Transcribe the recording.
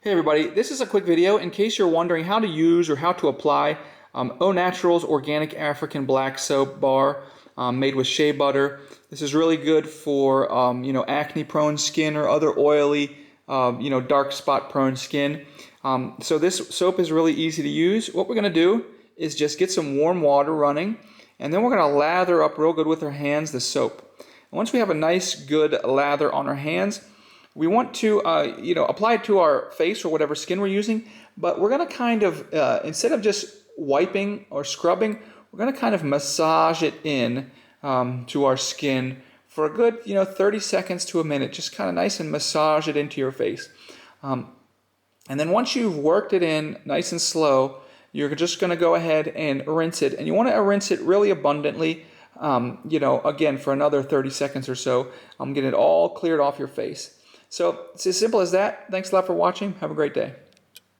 Hey everybody, this is a quick video in case you're wondering how to use or how to apply ONaturals Organic African Black Soap Bar made with shea butter. This is really good for acne prone skin or other oily dark spot prone skin. So this soap is really easy to use. What we're going to do is just get some warm water running, and then we're going to lather up real good with our hands the soap. And once we have a nice good lather on our hands, we want to, apply it to our face or whatever skin we're using, but we're going to kind of, instead of just wiping or scrubbing, we're going to kind of massage it in to our skin for a good, 30 seconds to a minute. Just kind of nice and massage it into your face. And then once you've worked it in nice and slow, you're just going to go ahead and rinse it. And you want to rinse it really abundantly, again, for another 30 seconds or so. I'm getting it all cleared off your face. So it's as simple as that. Thanks a lot for watching. Have a great day.